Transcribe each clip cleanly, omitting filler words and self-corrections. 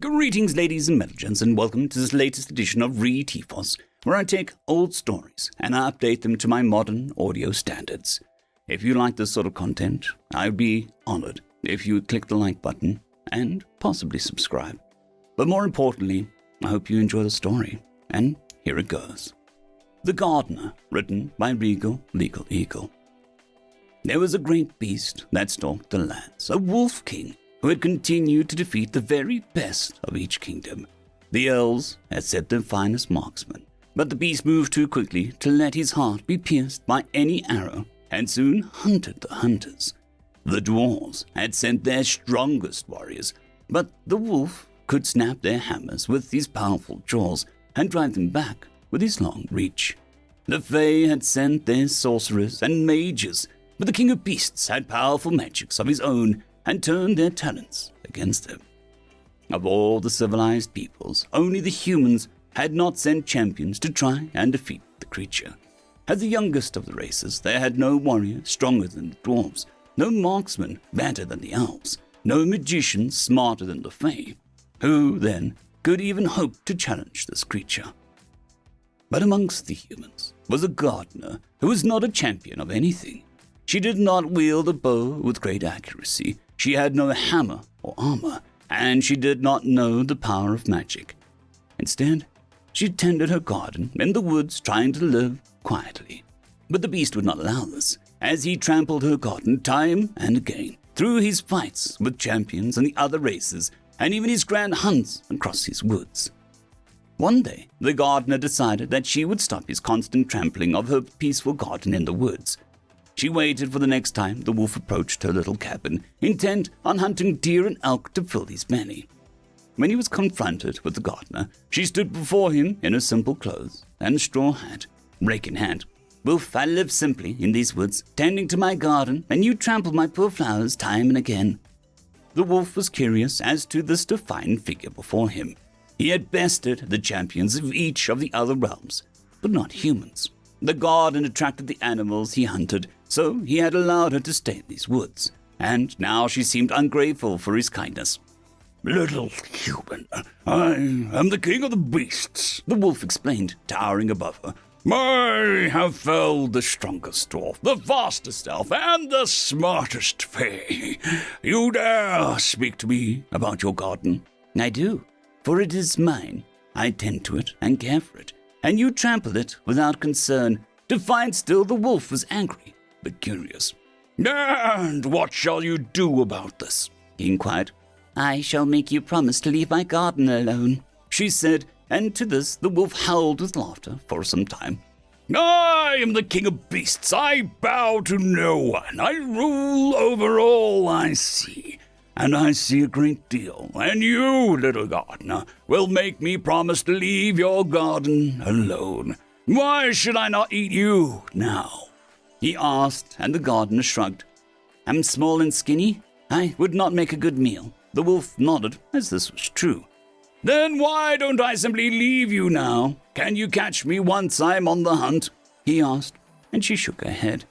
Greetings, ladies and gentlemen, and welcome to this latest edition of RE026, where I take old stories and I update them to my modern audio standards. If you like this sort of content, I'd be honored if you would click the like button and possibly subscribe. But more importantly, I hope you enjoy the story, and here it goes. The Gardener, written by RegalLegalEagle. There was a great beast that stalked the lands, a wolf king, who had continued to defeat the very best of each kingdom. The elves had set their finest marksmen, but the beast moved too quickly to let his heart be pierced by any arrow, and soon hunted the hunters. The dwarves had sent their strongest warriors, but the wolf could snap their hammers with his powerful jaws and drive them back with his long reach. The fae had sent their sorcerers and mages, but the king of beasts had powerful magics of his own and turned their talents against him. Of all the civilized peoples, only the humans had not sent champions to try and defeat the creature. As the youngest of the races, they had no warrior stronger than the dwarves, no marksman better than the elves, no magician smarter than the fae. Who, then, could even hope to challenge this creature? But amongst the humans was a gardener who was not a champion of anything. She did not wield a bow with great accuracy. She had no hammer or armor, and she did not know the power of magic. Instead, she tended her garden in the woods, trying to live quietly. But the beast would not allow this, as he trampled her garden time and again, through his fights with champions and the other races, and even his grand hunts across his woods. One day, the gardener decided that she would stop his constant trampling of her peaceful garden in the woods. She waited for the next time the wolf approached her little cabin, intent on hunting deer and elk to fill his belly. When he was confronted with the gardener, she stood before him in her simple clothes and a straw hat, rake in hand. "Wolf, I live simply in these woods, tending to my garden, and you trample my poor flowers time and again." The wolf was curious as to this defiant figure before him. He had bested the champions of each of the other realms, but not humans. The garden attracted the animals he hunted, so he had allowed her to stay in these woods, and now she seemed ungrateful for his kindness. "Little human, I am the king of the beasts," the wolf explained, towering above her. "I have felled the strongest dwarf, the fastest elf, and the smartest fae. You dare speak to me about your garden?" "I do, for it is mine. I tend to it and care for it, and you trample it without concern." Defiant still, the wolf was angry, but curious. "And what shall you do about this?" he inquired. "I shall make you promise to leave my garden alone," she said, and to this the wolf howled with laughter for some time. "I am the king of beasts. I bow to no one. I rule over all I see, and I see a great deal. And you, little gardener, will make me promise to leave your garden alone. Why should I not eat you now?" he asked, and the gardener shrugged. "I'm small and skinny. I would not make a good meal." The wolf nodded, as this was true. "Then why don't I simply leave you now? Can you catch me once I'm on the hunt?" he asked, and she shook her head.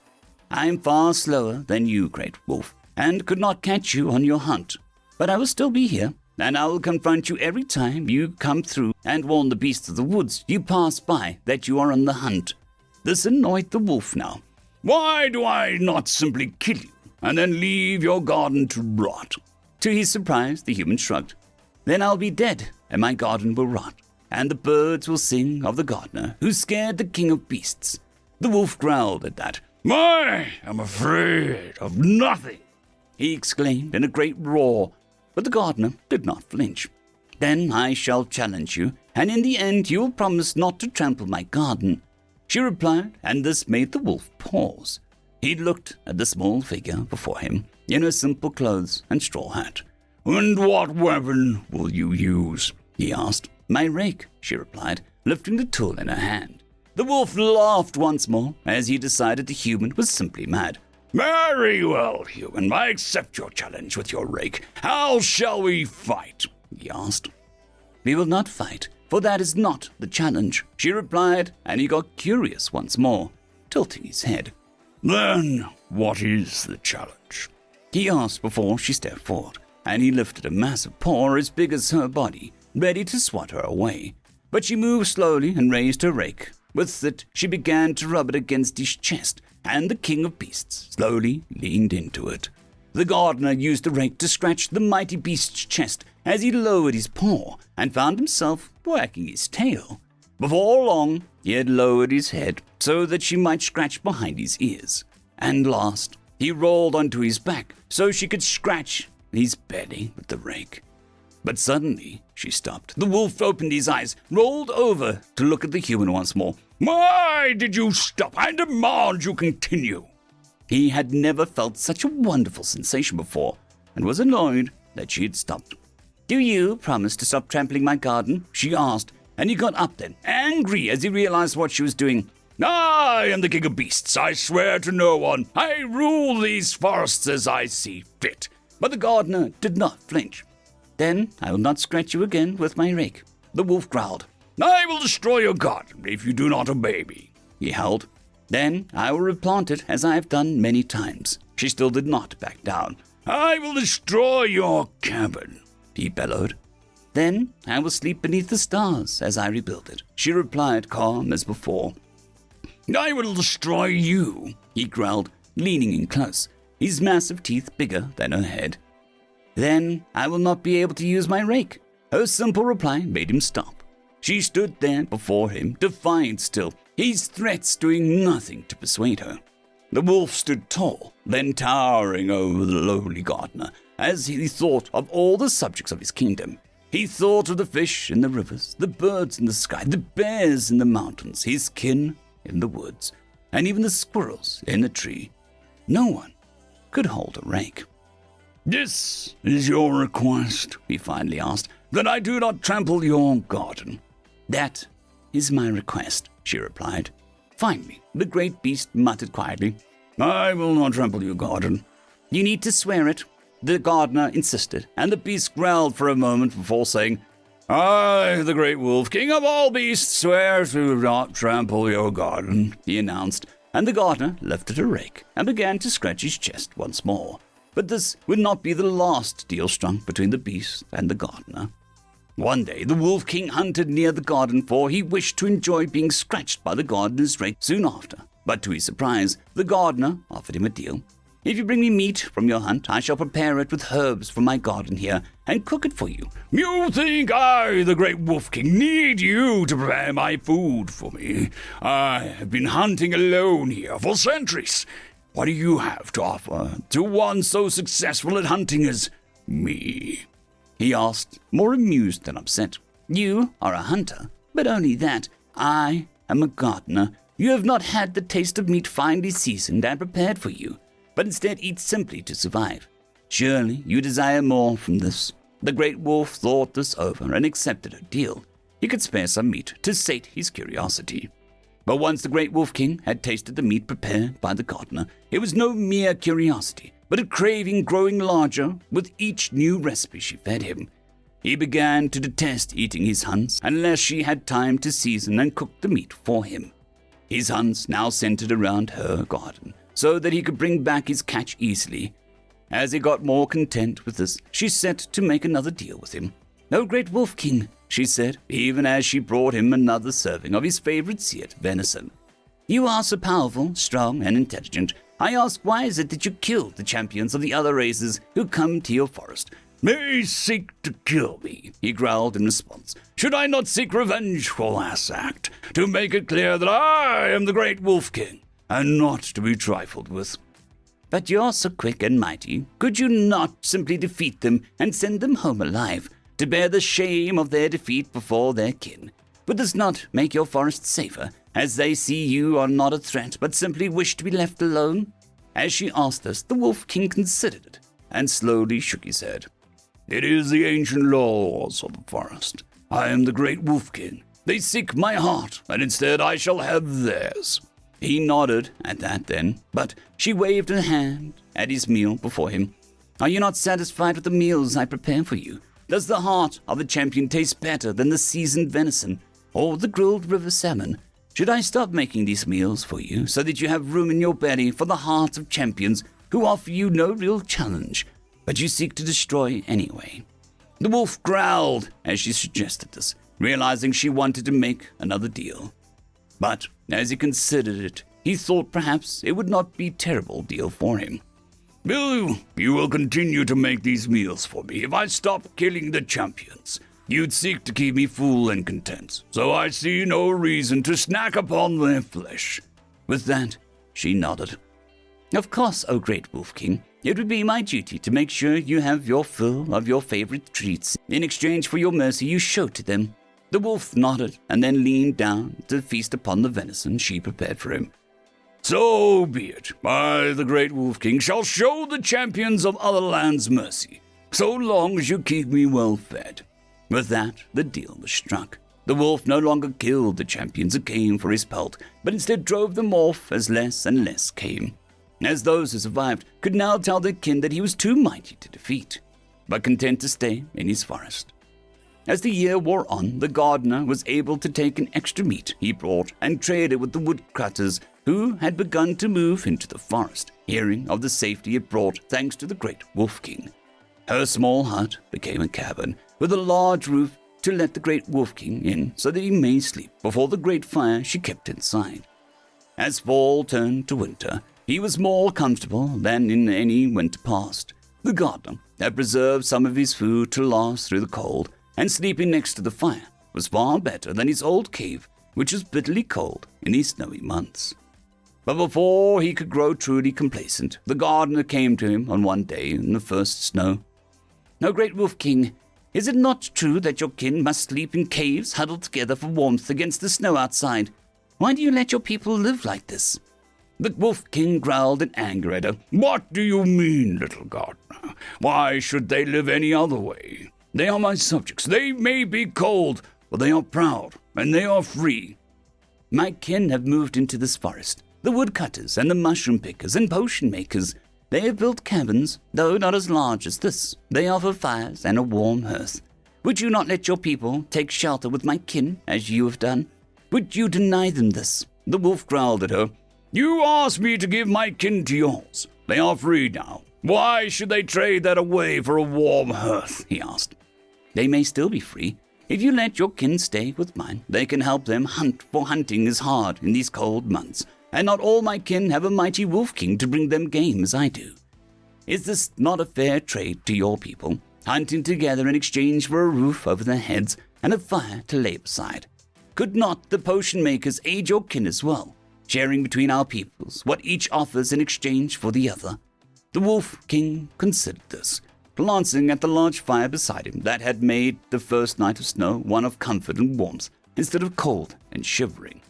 "I am far slower than you, great wolf, and could not catch you on your hunt. But I will still be here, and I will confront you every time you come through and warn the beasts of the woods you pass by that you are on the hunt." This annoyed the wolf now. "Why do I not simply kill you and then leave your garden to rot?" To his surprise, the human shrugged. "Then I'll be dead, and my garden will rot, and the birds will sing of the gardener who scared the king of beasts." The wolf growled at that. "I am afraid of nothing," he exclaimed in a great roar, but the gardener did not flinch. "Then I shall challenge you, and in the end you will promise not to trample my garden," she replied, and this made the wolf pause. He looked at the small figure before him, in her simple clothes and straw hat. "And what weapon will you use?" he asked. "My rake," she replied, lifting the tool in her hand. The wolf laughed once more, as he decided the human was simply mad. "Very well, human, I accept your challenge with your rake. How shall we fight?" he asked. "We will not fight, for that is not the challenge," she replied, and he got curious once more, tilting his head. "Then what is the challenge?" he asked before she stepped forward, and he lifted a massive paw as big as her body, ready to swat her away. But she moved slowly and raised her rake. With it, she began to rub it against his chest, and the king of beasts slowly leaned into it. The gardener used the rake to scratch the mighty beast's chest as he lowered his paw and found himself wagging his tail. Before long, he had lowered his head so that she might scratch behind his ears. And last, he rolled onto his back so she could scratch his belly with the rake. But suddenly, she stopped. The wolf opened his eyes, rolled over to look at the human once more. "Why did you stop? I demand you continue." He had never felt such a wonderful sensation before, and was annoyed that she had stopped. "Do you promise to stop trampling my garden?" she asked, and he got up then, angry as he realized what she was doing. "I am the king of beasts. I swear to no one. I rule these forests as I see fit." But the gardener did not flinch. "Then I will not scratch you again with my rake," the wolf growled. "I will destroy your garden if you do not obey me," he howled. "Then I will replant it as I have done many times." She still did not back down. "I will destroy your cabin," he bellowed. "Then I will sleep beneath the stars as I rebuild it," she replied, calm as before. "I will destroy you," he growled, leaning in close, his massive teeth bigger than her head. "Then I will not be able to use my rake." Her simple reply made him stop. She stood there before him, defiant still, his threats doing nothing to persuade her. The wolf stood tall, then towering over the lowly gardener, as he thought of all the subjects of his kingdom. He thought of the fish in the rivers, the birds in the sky, the bears in the mountains, his kin in the woods, and even the squirrels in the tree. No one could hold a rake. "This is your request," he finally asked, "that I do not trample your garden." "That is my request," she replied. Finally, the great beast muttered quietly, "I will not trample your garden." "You need to swear it," the gardener insisted, and the beast growled for a moment before saying, "I, the great wolf, king of all beasts, swear to not trample your garden," he announced, and the gardener lifted a rake and began to scratch his chest once more. But this would not be the last deal struck between the beast and the gardener. One day, the Wolf King hunted near the garden, for he wished to enjoy being scratched by the gardener's rake soon after. But to his surprise, the gardener offered him a deal. "If you bring me meat from your hunt, I shall prepare it with herbs from my garden here and cook it for you." "You think I, the great Wolf King, need you to prepare my food for me? I have been hunting alone here for centuries. What do you have to offer to one so successful at hunting as me?" he asked, more amused than upset. "You are a hunter, but only that. I am a gardener. You have not had the taste of meat finely seasoned and prepared for you, but instead eat simply to survive. Surely you desire more from this." The great wolf thought this over and accepted her deal. He could spare some meat to sate his curiosity. But once the great Wolf King had tasted the meat prepared by the gardener, it was no mere curiosity, but a craving growing larger with each new recipe she fed him. He began to detest eating his hunts unless she had time to season and cook the meat for him. His hunts now centered around her garden, so that he could bring back his catch easily. As he got more content with this, she set to make another deal with him. "O great Wolf King," she said, even as she brought him another serving of his favorite seared venison. "You are so powerful, strong, and intelligent. I ask, why is it that you kill the champions of the other races who come to your forest?" "They seek to kill me," he growled in response. "Should I not seek revenge for last act, to make it clear that I am the great Wolf King, and not to be trifled with?" "But you're so quick and mighty. Could you not simply defeat them and send them home alive, to bear the shame of their defeat before their kin? Would this not make your forest safer, as they see you are not a threat, but simply wish to be left alone?" As she asked this, the Wolf King considered it, and slowly shook his head. "It is the ancient laws of the forest. I am the great Wolf King. They seek my heart, and instead I shall have theirs." He nodded at that then, but she waved her hand at his meal before him. "Are you not satisfied with the meals I prepare for you? Does the heart of the champion taste better than the seasoned venison or the grilled river salmon? Should I stop making these meals for you so that you have room in your belly for the hearts of champions who offer you no real challenge, but you seek to destroy anyway." The wolf growled as she suggested this, realizing she wanted to make another deal. But as he considered it, he thought perhaps it would not be a terrible deal for him. You will continue to make these meals for me if I stop killing the champions. You'd seek to keep me full and content, so I see no reason to snack upon their flesh." With that, she nodded. "Of course, O great Wolf King. It would be my duty to make sure you have your fill of your favorite treats in exchange for your mercy you show to them." The wolf nodded and then leaned down to feast upon the venison she prepared for him. "So be it. I, the great Wolf King, shall show the champions of other lands mercy, so long as you keep me well fed." With that, the deal was struck. The wolf no longer killed the champions who came for his pelt, but instead drove them off as less and less came, as those who survived could now tell their kin that he was too mighty to defeat, but content to stay in his forest. As the year wore on, the gardener was able to take an extra meat he brought and trade it with the woodcutters who had begun to move into the forest, hearing of the safety it brought thanks to the great Wolf King. Her small hut became a cabin with a large roof to let the great Wolf King in so that he may sleep before the great fire she kept inside. As fall turned to winter, he was more comfortable than in any winter past. The gardener had preserved some of his food to last through the cold, and sleeping next to the fire was far better than his old cave, which was bitterly cold in these snowy months. But before he could grow truly complacent, the gardener came to him on one day in the first snow. "Now, great Wolf King, is it not true that your kin must sleep in caves huddled together for warmth against the snow outside? Why do you let your people live like this?" The Wolf King growled in anger at her. "What do you mean, little gardener? Why should they live any other way? They are my subjects. They may be cold, but they are proud, and they are free." "My kin have moved into this forest. The woodcutters and the mushroom pickers and potion makers. They have built cabins, though not as large as this. They offer fires and a warm hearth. Would you not let your people take shelter with my kin, as you have done? Would you deny them this?" The wolf growled at her. "You asked me to give my kin to yours. They are free now. Why should they trade that away for a warm hearth?" he asked. "They may still be free. If you let your kin stay with mine, they can help them hunt, for hunting is hard in these cold months, and not all my kin have a mighty Wolf King to bring them game as I do. Is this not a fair trade to your people, hunting together in exchange for a roof over their heads and a fire to lay beside? Could not the potion makers aid your kin as well, sharing between our peoples what each offers in exchange for the other?" The Wolf King considered this, glancing at the large fire beside him that had made the first night of snow one of comfort and warmth instead of cold and shivering.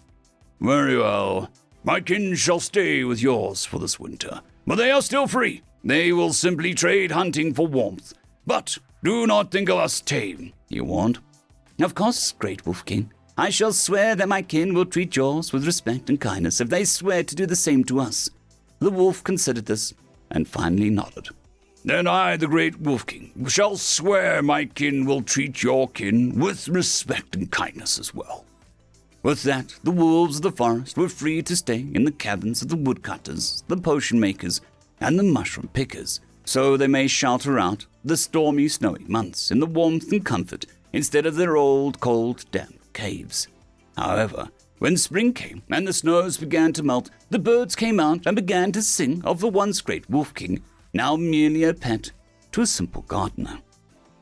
"Very well. My kin shall stay with yours for this winter, but they are still free. They will simply trade hunting for warmth. But do not think of us tame," he warned. "Of course, great Wolf King. I shall swear that my kin will treat yours with respect and kindness if they swear to do the same to us." The wolf considered this and finally nodded. "Then I, the great Wolf King, shall swear my kin will treat your kin with respect and kindness as well." With that, the wolves of the forest were free to stay in the cabins of the woodcutters, the potion makers, and the mushroom pickers, so they may shelter out the stormy, snowy months in the warmth and comfort instead of their old, cold, damp caves. However, when spring came and the snows began to melt, the birds came out and began to sing of the once great Wolf King, now merely a pet to a simple gardener.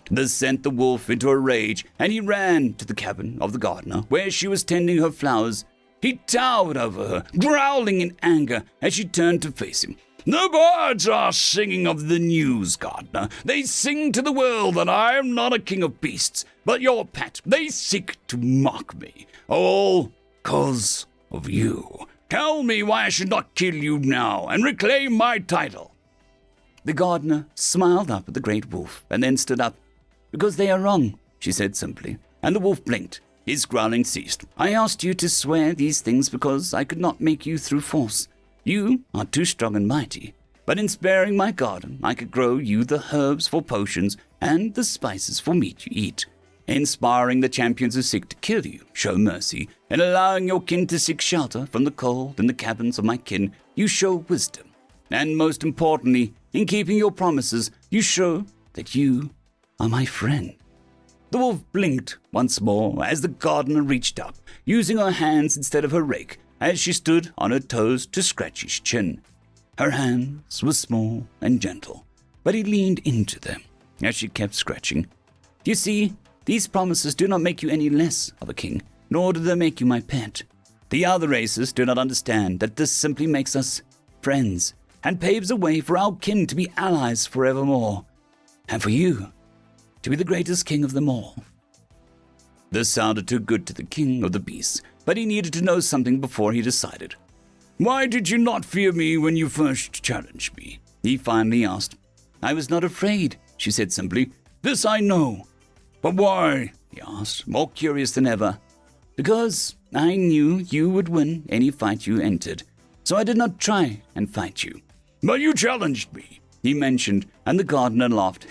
This sent the wolf into a rage, and he ran to the cabin of the gardener, where she was tending her flowers. He towered over her, growling in anger as she turned to face him. "The birds are singing of the news, gardener. They sing to the world that I am not a king of beasts, but your pet. They seek to mock me, all 'cause of you. Tell me why I should not kill you now and reclaim my title." The gardener smiled up at the great wolf and then stood up. "Because they are wrong," she said simply, and the wolf blinked. His growling ceased. "I asked you to swear these things because I could not make you through force. You are too strong and mighty, but in sparing my garden, I could grow you the herbs for potions and the spices for meat you eat. Inspiring the champions who seek to kill you, show mercy, and allowing your kin to seek shelter from the cold in the cabins of my kin, you show wisdom. And most importantly, in keeping your promises, You show that you are my friend." The wolf blinked once more as the gardener reached up, using her hands instead of her rake, as she stood on her toes to scratch his chin. Her hands were small and gentle, but he leaned into them as she kept scratching. "You see, these promises do not make you any less of a king, nor do they make you my pet. The other races do not understand that this simply makes us friends and paves a way for our kin to be allies forevermore, and for you to be the greatest king of them all." This sounded too good to the king of the beasts, but he needed to know something before he decided. "Why did you not fear me when you first challenged me?" he finally asked. "I was not afraid," she said simply. "This I know. But why?" he asked, more curious than ever. "Because I knew you would win any fight you entered, so I did not try and fight you." "But you challenged me," he mentioned, and the gardener laughed.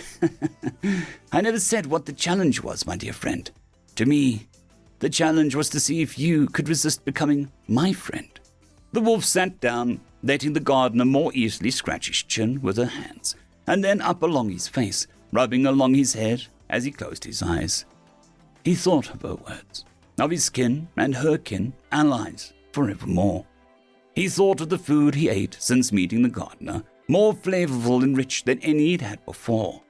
"I never said what the challenge was, my dear friend. To me, the challenge was to see if you could resist becoming my friend." The wolf sat down, letting the gardener more easily scratch his chin with her hands, and then up along his face, rubbing along his head as he closed his eyes. He thought of her words, of his kin and her kin, allies forevermore. He thought of the food he ate since meeting the gardener, more flavorful and rich than any he'd had before.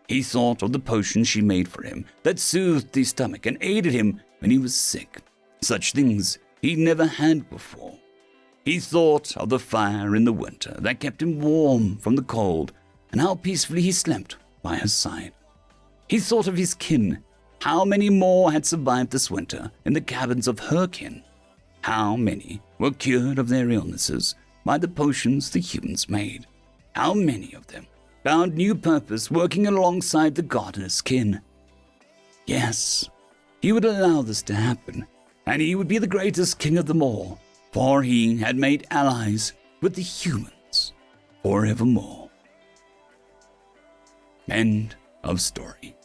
He thought of the potions she made for him that soothed his stomach and aided him when he was sick, such things he'd never had before. He thought of the fire in the winter that kept him warm from the cold, and how peacefully he slept by her side. He thought of his kin, how many more had survived this winter in the cabins of her kin. How many were cured of their illnesses by the potions the humans made. How many of them found new purpose working alongside the gardener's kin. Yes, he would allow this to happen, and he would be the greatest king of them all, for he had made allies with the humans forevermore. End of story.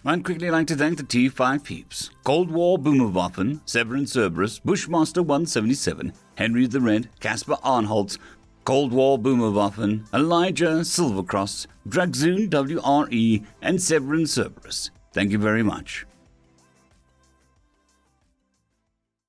I'd quickly like to thank the T5 peeps: Cold War Boomerwaffen, Severin Cerberus, Bushmaster 177, Henry the Red, Caspar Arnholtz, Cold War Boomerwaffen, Elijah Silvercross, Dragzoon WRE, and Severin Cerberus. Thank you very much.